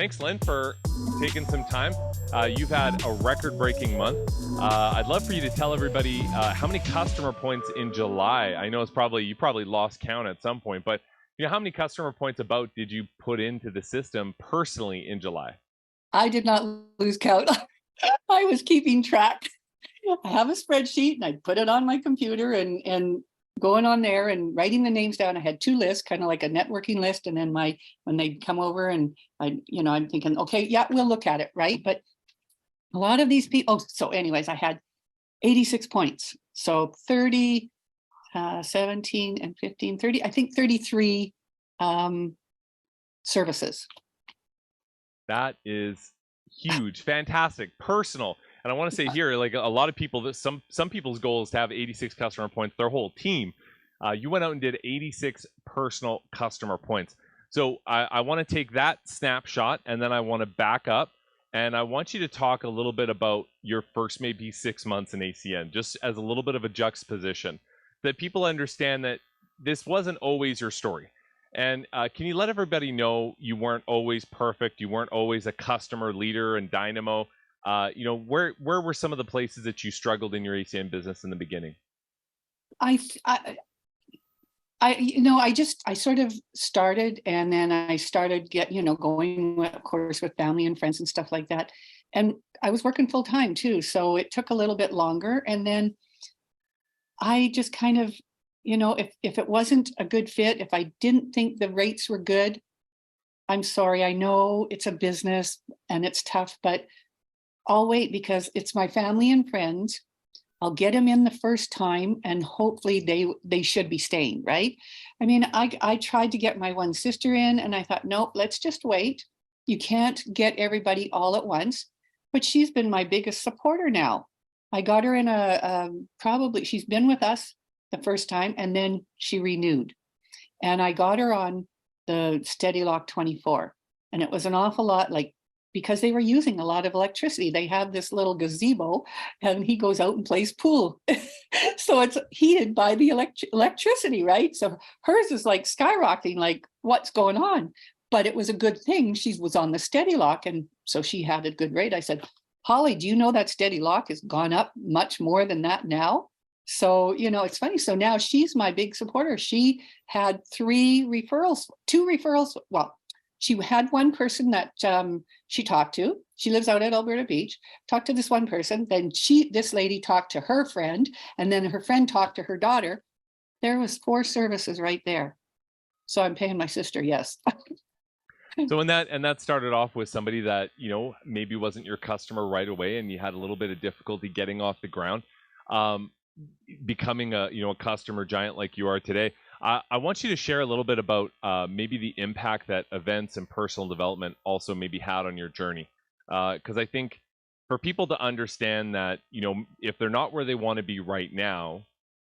Thanks, Lynn, for taking some time. You've had a record-breaking month. I'd love for you to tell everybody how many customer points in July. I know you probably lost count at some point, but how many customer points about did you put into the system personally in July? I did not lose count. I was keeping track. I have a spreadsheet and I put it on my computer and going on there and writing the names down. I had two lists, kind of like a networking list, and then when they'd come over and I'm thinking, okay, yeah, we'll look at it, right? But a lot of these people. Oh, so anyways, I had 86 points. So 30, 17, and 15, 30. I think 33 services. That is huge, fantastic, personal. And I want to say here, like a lot of people, that some people's goal is to have 86 customer points, their whole team. You went out and did 86 personal customer points. So I want to take that snapshot and then I want to back up and I want you to talk a little bit about your first maybe 6 months in ACN, just as a little bit of a juxtaposition, that people understand that this wasn't always your story. And can you let everybody know you weren't always perfect, you weren't always a customer leader and dynamo? Where were some of the places that you struggled in your ACN business in the beginning? I sort of started, and then I started going, of course, with family and friends and stuff like that. And I was working full time too, so it took a little bit longer. And then I just kind of, if it wasn't a good fit, if I didn't think the rates were good, I'm sorry. I know it's a business and it's tough, but I'll wait because it's my family and friends. I'll get them in the first time and hopefully they should be staying, right? I mean, I tried to get my one sister in and I thought, nope, let's just wait. You can't get everybody all at once, but she's been my biggest supporter now. I got her in she's been with us the first time and then she renewed. And I got her on the Steady Lock 24. And it was an awful lot, because they were using a lot of electricity. They have this little gazebo and he goes out and plays pool. So it's heated by the electricity, right? So hers is like skyrocketing, like what's going on? But it was a good thing. She was on the Steady Lock. And so she had a good rate. I said, Holly, do you know that Steady Lock has gone up much more than that now? So, it's funny. So now she's my big supporter. She had two referrals. Well, she had one person that she talked to. She lives out at Alberta Beach, talked to this one person. Then this lady talked to her friend, and then her friend talked to her daughter. There was 4 services right there. So I'm paying my sister, yes. So that started off with somebody that, maybe wasn't your customer right away and you had a little bit of difficulty getting off the ground, becoming a customer giant like you are today. I want you to share a little bit about maybe the impact that events and personal development also maybe had on your journey. Because I think for people to understand that, if they're not where they want to be right now,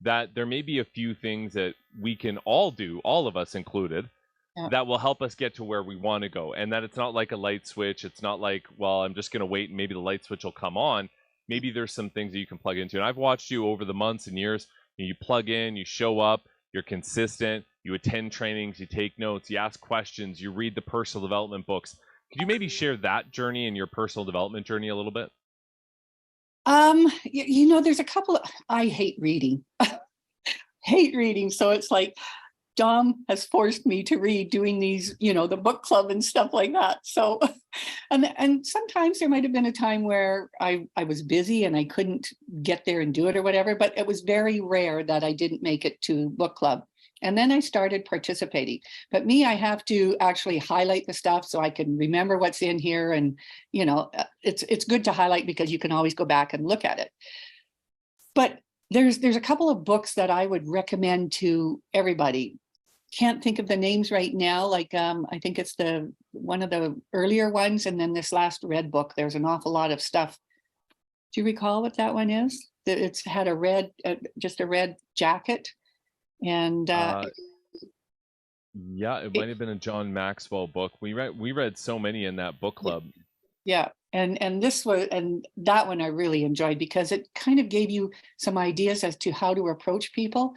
that there may be a few things that we can all do, all of us included, that will help us get to where we want to go. And that it's not like a light switch. It's not like, well, I'm just going to wait and maybe the light switch will come on. Maybe there's some things that you can plug into. And I've watched you over the months and years. You plug in, you show up, you're consistent, you attend trainings, you take notes, you ask questions, you read the personal development books. Could you maybe share that journey and your personal development journey a little bit? There's a couple I hate reading. Hate reading. So it's like Dom has forced me to read, doing these, the book club and stuff like that. So, and sometimes there might have been a time where I was busy and I couldn't get there and do it or whatever, but it was very rare that I didn't make it to book club. And then I started participating. But I have to actually highlight the stuff so I can remember what's in here. And, it's good to highlight because you can always go back and look at it. But there's a couple of books that I would recommend to everybody. Can't think of the names right now. I think it's one of the earlier ones, and then this last red book. There's an awful lot of stuff. Do you recall what that one is? It's had just a red jacket, and yeah, it might have been a John Maxwell book. We read so many in that book club. Yeah. And that one I really enjoyed because it kind of gave you some ideas as to how to approach people.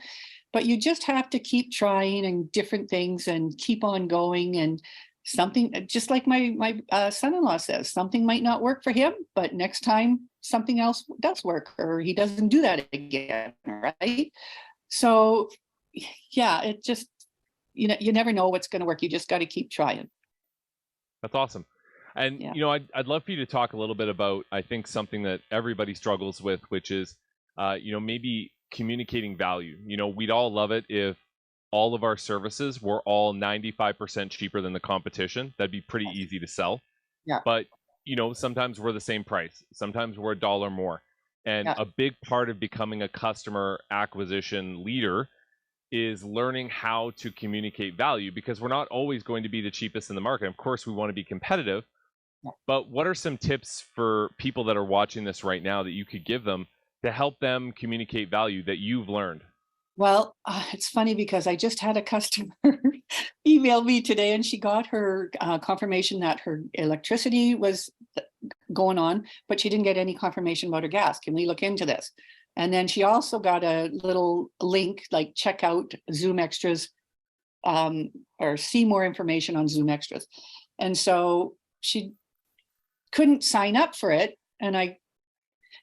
But you just have to keep trying and different things and keep on going. And something, just like my son-in-law says, something might not work for him, but next time something else does work, or he doesn't do that again, right? So yeah, it just, you never know what's going to work. You just got to keep trying. That's awesome. And Yeah. I'd love for you to talk a little bit about, I think, something that everybody struggles with, which is, maybe communicating value. We'd all love it if all of our services were all 95% cheaper than the competition. That'd be pretty easy to sell. Yeah. But, sometimes we're the same price. Sometimes we're a dollar more. And Yeah. a big part of becoming a customer acquisition leader is learning how to communicate value, because we're not always going to be the cheapest in the market. Of course, we want to be competitive, but what are some tips for people that are watching this right now that you could give them to help them communicate value that you've learned? Well, it's funny because I just had a customer email me today, and she got her confirmation that her electricity was going on, but she didn't get any confirmation about her gas. Can we look into this? And then she also got a little link like check out Zoom Extras, or see more information on Zoom Extras. And so she couldn't sign up for it. And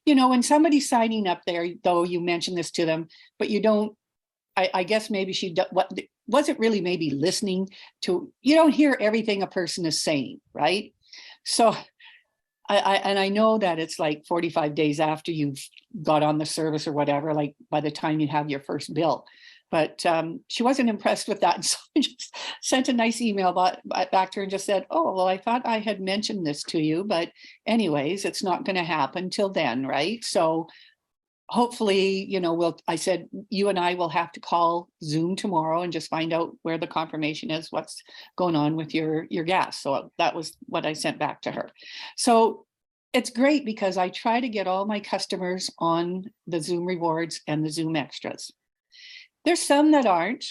when somebody's signing up there, though, you mention this to them, but you don't, I guess maybe she wasn't really maybe listening to, you don't hear everything a person is saying, right? So I know that it's like 45 days after you've got on the service or whatever, like by the time you have your first bill. But she wasn't impressed with that. And so I just sent a nice email back to her and just said, oh, well, I thought I had mentioned this to you, but anyways, it's not going to happen till then, right? So hopefully, I said, you and I will have to call Zoom tomorrow and just find out where the confirmation is, what's going on with your gas. So that was what I sent back to her. So it's great because I try to get all my customers on the Zoom rewards and the Zoom extras. There's some that aren't,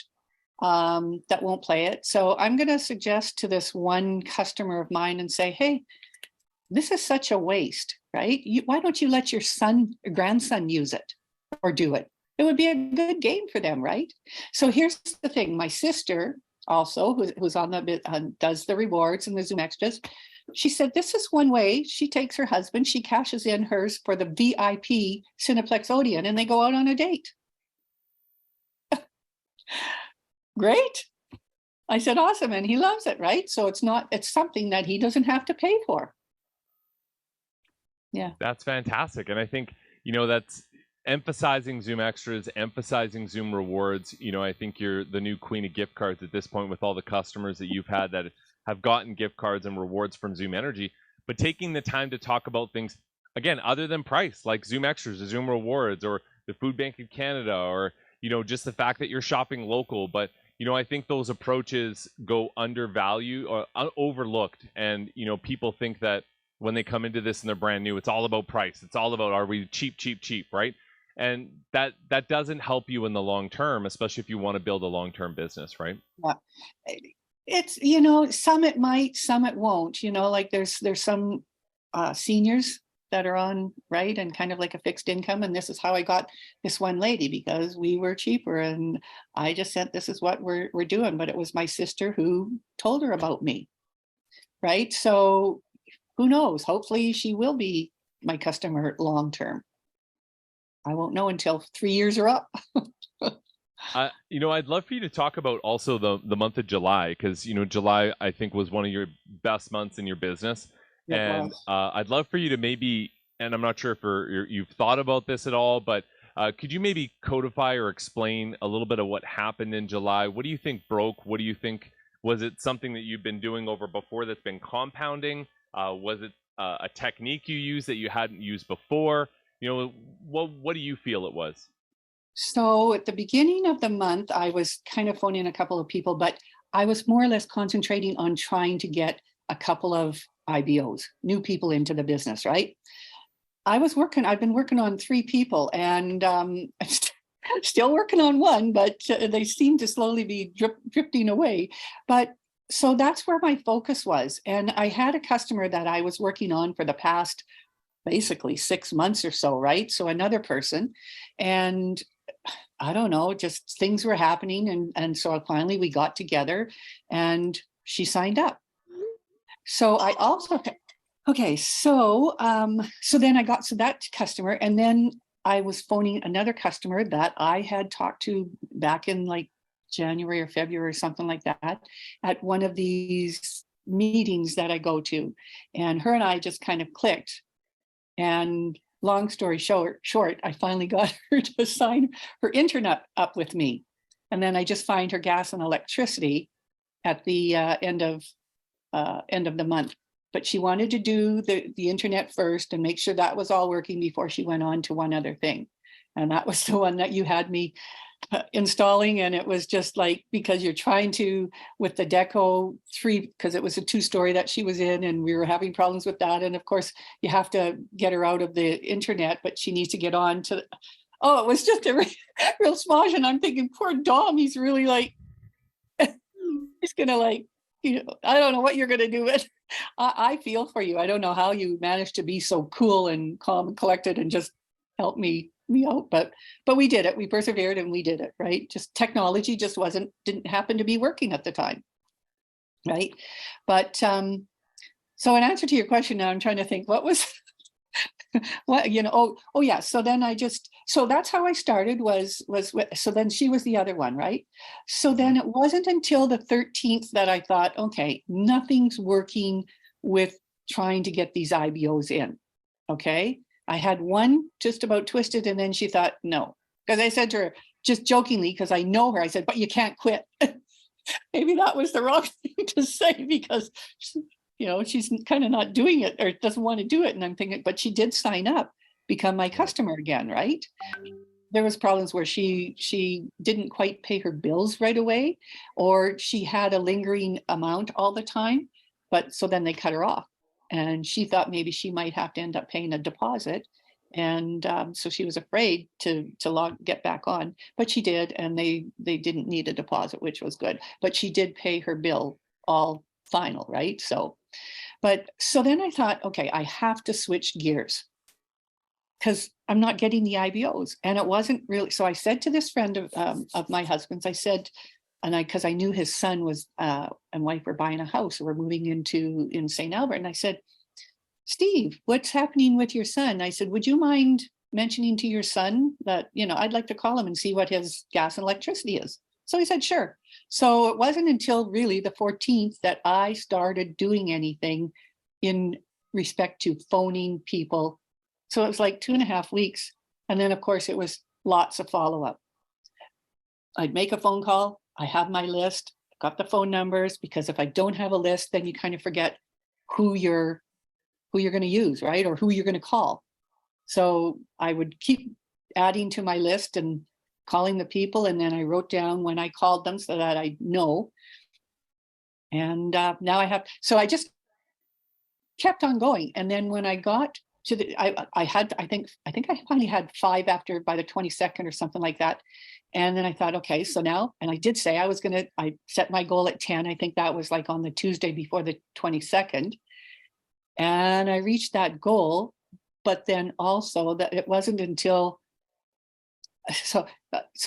that won't play it. So I'm going to suggest to this one customer of mine and say, hey, this is such a waste, right? Why don't you let your grandson use it or do it? It would be a good game for them, right? So here's the thing. My sister also, who's on does the rewards and the Zoom extras, she said, this is one way. She takes her husband, she cashes in hers for the VIP Cineplex Odeon, and they go out on a date. Great. I said, awesome. And he loves it, right? So it's something that he doesn't have to pay for. Yeah. That's fantastic. And I think, that's emphasizing Zoom extras, emphasizing Zoom rewards. I think you're the new queen of gift cards at this point with all the customers that you've had that have gotten gift cards and rewards from Zoom Energy. But taking the time to talk about things, again, other than price, like Zoom extras or Zoom rewards or the Food Bank of Canada, or, just the fact that you're shopping local. But, I think those approaches go undervalued or overlooked. And, people think that when they come into this and they're brand new, it's all about price. It's all about, are we cheap, right? And that doesn't help you in the long term, especially if you want to build a long-term business, right? Yeah. It's, some it might, some it won't, like there's some seniors that are on, right, and kind of like a fixed income. And this is how I got this one lady, because we were cheaper. And I just said, this is what we're doing. But it was my sister who told her about me, right? So who knows? Hopefully she will be my customer long term. I won't know until 3 years are up. I'd love for you to talk about also the month of July, because July I think was one of your best months in your business, and I'd love for you to maybe, and I'm not sure if you've thought about this at all, but could you maybe codify or explain a little bit of what happened in July? What do you think broke? What do you think, was it something that you've been doing over before that's been compounding? Was it a technique you used that you hadn't used before? What do you feel it was? So at the beginning of the month, I was kind of phoning a couple of people, but I was more or less concentrating on trying to get a couple of IBOs, new people into the business, right? I've been working on 3 people, and I'm still working on one, but they seem to slowly be drifting away. But so that's where my focus was. And I had a customer that I was working on for the past basically 6 months or so, right? So another person, and I don't know, just things were happening. And so finally we got together and she signed up. So I also, okay, so then I got, so that customer, and then I was phoning another customer that I had talked to back in like January or February or something like that at one of these meetings that I go to. And her and I just kind of clicked. And long story short, I finally got her to sign her internet up with me. And then I just find her gas and electricity at the end of the month. But she wanted to do the internet first and make sure that was all working before she went on to one other thing. And that was the one that you had me installing. And it was just like, because you're trying to, with the Deco 3, because it was a 2-story that she was in, and we were having problems with that. And of course, you have to get her out of the internet, but she needs to get on to, oh, it was just a real smosh. And I'm thinking, poor Dom, he's really like, he's gonna like, I don't know what you're gonna do, but I feel for you. I don't know how you managed to be so cool and calm and collected and just help me out, but we did it. We persevered and we did it, right? Just technology just didn't happen to be working at the time, right? But so in answer to your question, now I'm trying to think what was what, oh yeah, so then so that's how I started, so then she was the other one, right? So then it wasn't until the 13th that I thought, okay, nothing's working with trying to get these IBOs in. Okay, I had one just about twisted, and then she thought no, because I said to her just jokingly, because I know her, I said, but you can't quit. Maybe that was the wrong thing to say, because she's kind of not doing it or doesn't want to do it. And I'm thinking, but she did sign up, become my customer again, right? There was problems where she didn't quite pay her bills right away, or she had a lingering amount all the time. But so then they cut her off, and she thought maybe she might have to end up paying a deposit. And so she was afraid to get back on, but she did, and they didn't need a deposit, which was good. But she did pay her bill all final, right? So then I thought, okay, I have to switch gears because I'm not getting the IBOs. And it wasn't really, so I said to this friend of my husband's, I said, because I knew his son and wife were buying a house, we're moving in St. Albert. And I said, Steve, what's happening with your son? I said, would you mind mentioning to your son that, I'd like to call him and see what his gas and electricity is. So he said, sure. So it wasn't until really the 14th that I started doing anything in respect to phoning people. So it was like 2.5 weeks. And then, of course, it was lots of follow-up. I'd make a phone call. I have my list, got the phone numbers, because if I don't have a list, then you kind of forget who you're going to use, right? Or who you're going to call. So I would keep adding to my list and calling the people, and then I wrote down when I called them so that I know. And now I have, so I just kept on going. And then when I got to I think I finally had 5 by the 22nd or something like that. And then I thought, okay, so now, and I did say I set my goal at 10. I think that was like on the Tuesday before the 22nd. And I reached that goal, but then also that it wasn't until,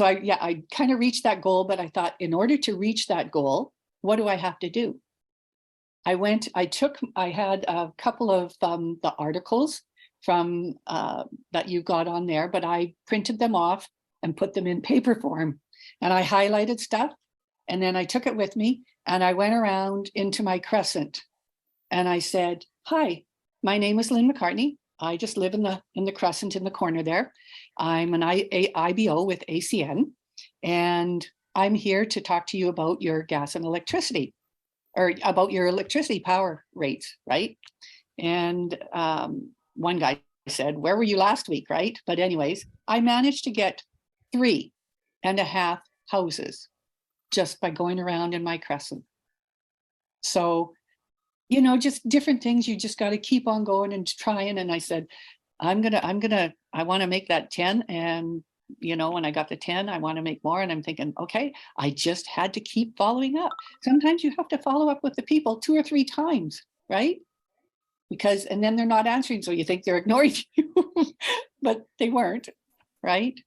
I kind of reached that goal, but I thought, in order to reach that goal, what do I have to do? I had a couple of the articles from that you got on there, but I printed them off and put them in paper form, and I highlighted stuff, and then I took it with me, and I went around into my crescent, and I said, hi, my name is Lynn McCartney. I just live in the crescent in the corner there. I'm an IBO with ACN, and I'm here to talk to you about your gas and electricity, or about your electricity power rates, right? And one guy said, where were you last week, right? But anyways, I managed to get 3.5 houses just by going around in my crescent. So, just different things. You just got to keep on going and trying. And I said, I want to make that 10. And, when I got the 10, I want to make more. And I'm thinking, okay, I just had to keep following up. Sometimes you have to follow up with the people 2 or 3 times, right? And then they're not answering. So you think they're ignoring you, but they weren't, right?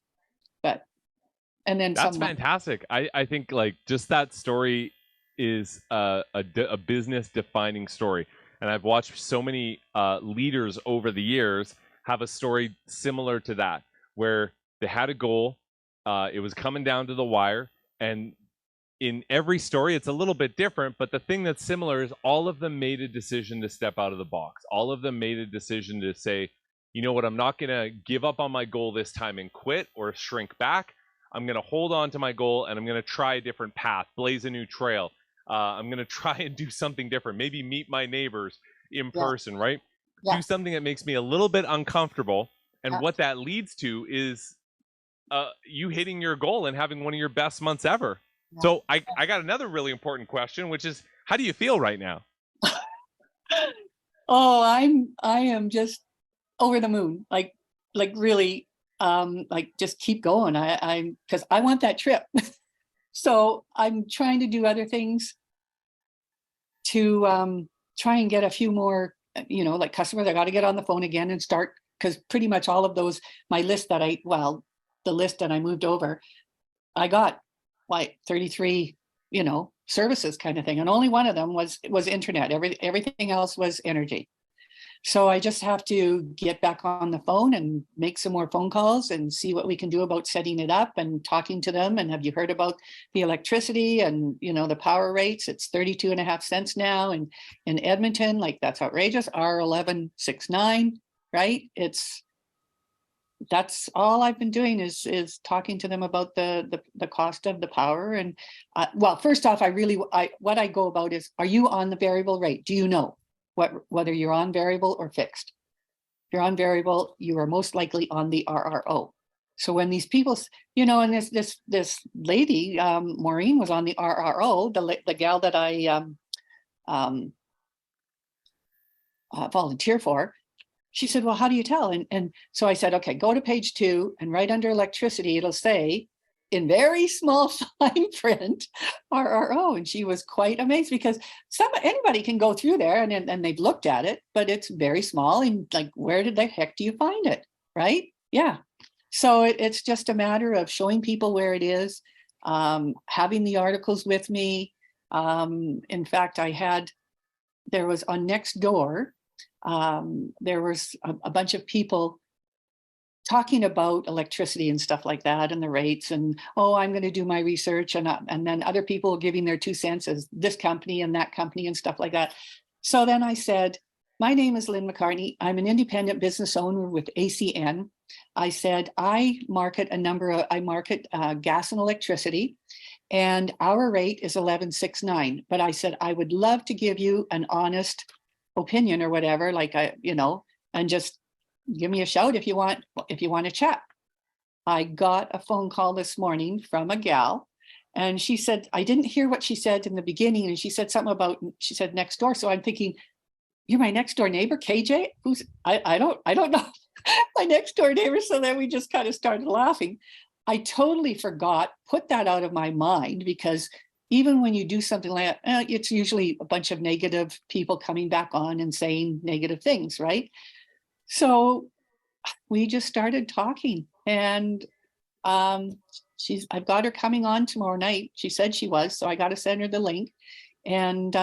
And then that's fantastic. I think like just that story is a business defining story. And I've watched so many leaders over the years have a story similar to that, where they had a goal, it was coming down to the wire, and in every story it's a little bit different, but the thing that's similar is all of them made a decision to step out of the box. All of them made a decision to say, you know what, I'm not going to give up on my goal this time and quit or shrink back. I'm going to hold on to my goal, and I'm going to try a different path, blaze a new trail. I'm going to try and do something different, maybe meet my neighbors in Yeah. person, right? Do Yes. something that makes me a little bit uncomfortable. And Yeah. what that leads to is you hitting your goal and having one of your best months ever. Yeah. So I got another really important question, which is, how do you feel right now? Oh, I am just over the moon. Like really, like just keep going. I'm because I want that trip. So I'm trying to do other things to try and get a few more, like customers. I got to get on the phone again and start, because pretty much all of those, my list that the list that I moved over, I got like 33, services kind of thing. And only one of them was internet. Everything else was energy. So I just have to get back on the phone and make some more phone calls and see what we can do about setting it up and talking to them. And have you heard about the electricity and, the power rates? It's 32 and a half cents now. And in Edmonton, like that's outrageous. R1169, right? That's all I've been doing is talking to them about the cost of the power. And well, first off, what I go about is, are you on the variable rate? Do you know whether you're on variable or fixed? If you're on variable, you are most likely on the RRO. So when these people, and this lady, Maureen, was on the RRO, the gal that I volunteer for. She said, well, how do you tell? And so I said, okay, go to page 2 and right under electricity, it'll say in very small fine print, RRO. And she was quite amazed, because anybody can go through there and they've looked at it, but it's very small. And like, where did the heck do you find it? Right? Yeah. So it's just a matter of showing people where it is, having the articles with me. In fact, there was on Nextdoor, there was a bunch of people talking about electricity and stuff like that and the rates, and I'm going to do my research, and then other people giving their 2 cents as this company and that company and stuff like that. So then I said, my name is Lynn McCartney. I'm an independent business owner with ACN. I said, I market gas and electricity, and our rate is 11.69. But I said, I would love to give you an honest opinion or whatever, and just give me a shout if you want to chat. I got a phone call this morning from a gal, and she said, I didn't hear what she said in the beginning, and she said something about, she said next door. So I'm thinking, you're my next door neighbor, KJ? I don't know my next door neighbor. So then we just kind of started laughing. I totally forgot, put that out of my mind, because even when you do something like that, it's usually a bunch of negative people coming back on and saying negative things, right? So we just started talking, and I've got her coming on tomorrow night. She said she was, so I got to send her the link. And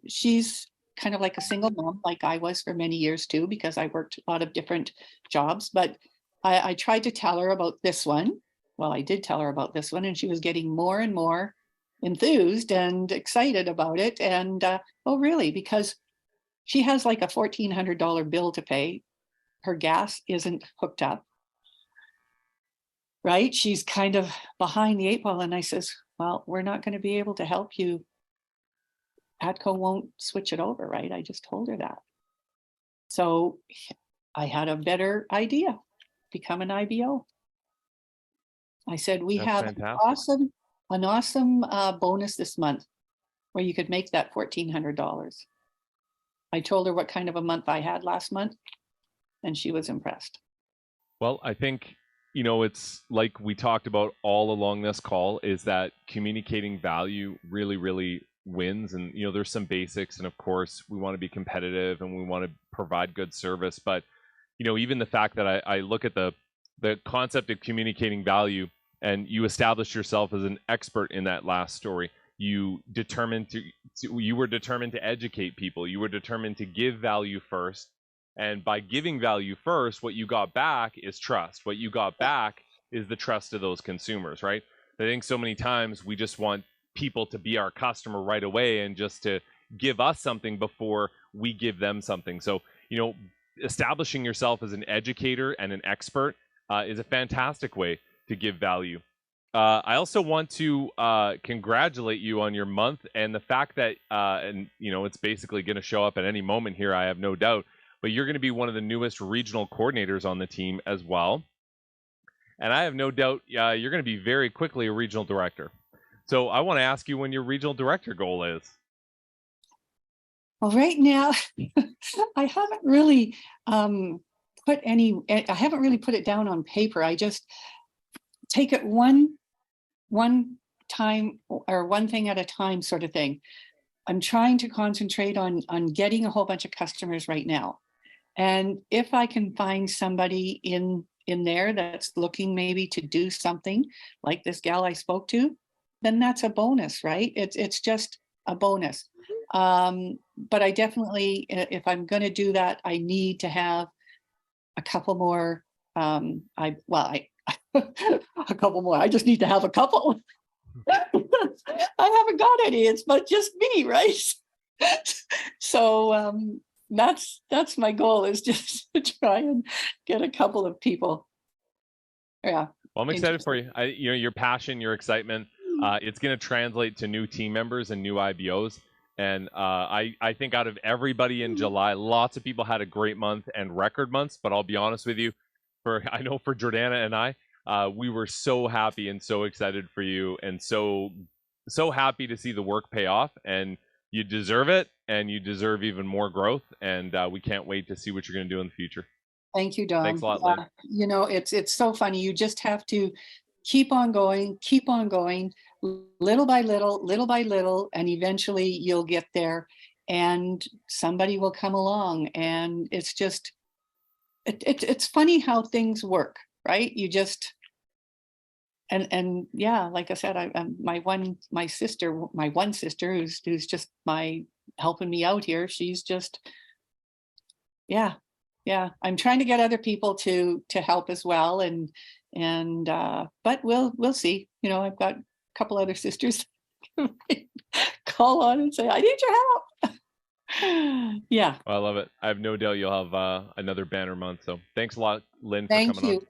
she's kind of like a single mom, like I was for many years too, because I worked a lot of different jobs. But I tried to tell her about this one. Well, I did tell her about this one, and she was getting more and more enthused and excited about it. And oh, really? Because she has like a $1,400 bill to pay. Her gas isn't hooked up, right? She's kind of behind the 8 ball. And I says, well, we're not going to be able to help you. ATCO won't switch it over, right? I just told her that. So I had a better idea, become an IBO. I said, we That's have fantastic. an awesome bonus this month where you could make that $1,400. I told her what kind of a month I had last month, and she was impressed. Well, I think, it's like we talked about all along this call, is that communicating value really, really wins. And, there's some basics. And of course, we want to be competitive and we want to provide good service. But, even the fact that I look at the concept of communicating value, and you established yourself as an expert in that last story. you were determined to educate people. You were determined to give value first. And by giving value first, what you got back is trust. What you got back is the trust of those consumers, right? I think so many times we just want people to be our customer right away and just to give us something before we give them something. So, establishing yourself as an educator and an expert is a fantastic way to give value. I also want to congratulate you on your month and the fact that, it's basically going to show up at any moment here, I have no doubt, but you're going to be one of the newest regional coordinators on the team as well. And I have no doubt you're going to be very quickly a regional director. So I want to ask you when your regional director goal is. Well, right now, I haven't really put it down on paper. I just take it one time or one thing at a time sort of thing. I'm trying to concentrate on getting a whole bunch of customers right now. And if I can find somebody in there that's looking maybe to do something like this gal I spoke to, then that's a bonus, right? It's just a bonus. But I definitely, if I'm going to do that, I need to have a couple more. A couple more. I just need to have a couple. I haven't got any. It's but just me, right? So that's my goal, is just to try and get a couple of people. Yeah. Well, I'm excited for you. Your passion, your excitement, it's going to translate to new team members and new IBOs. And I think out of everybody in July, lots of people had a great month and record months. But I'll be honest with you, I know for Jordana and I, we were so happy and so excited for you, and so happy to see the work pay off. And you deserve it, and you deserve even more growth. And we can't wait to see what you're going to do in the future. Thank you, Dom. Thanks a lot, Lynn. It's so funny. You just have to keep on going, little by little, and eventually you'll get there, and somebody will come along. And it's just, it's funny how things work, right? You just, and yeah, like I said, my one sister who's just helping me out here. She's just, yeah. I'm trying to get other people to help as well, but we'll see. I've got a couple other sisters call on and say, I need your help. Yeah. Well, I love it. I have no doubt you'll have another banner month. So thanks a lot, Lynn, for Thank coming you. on.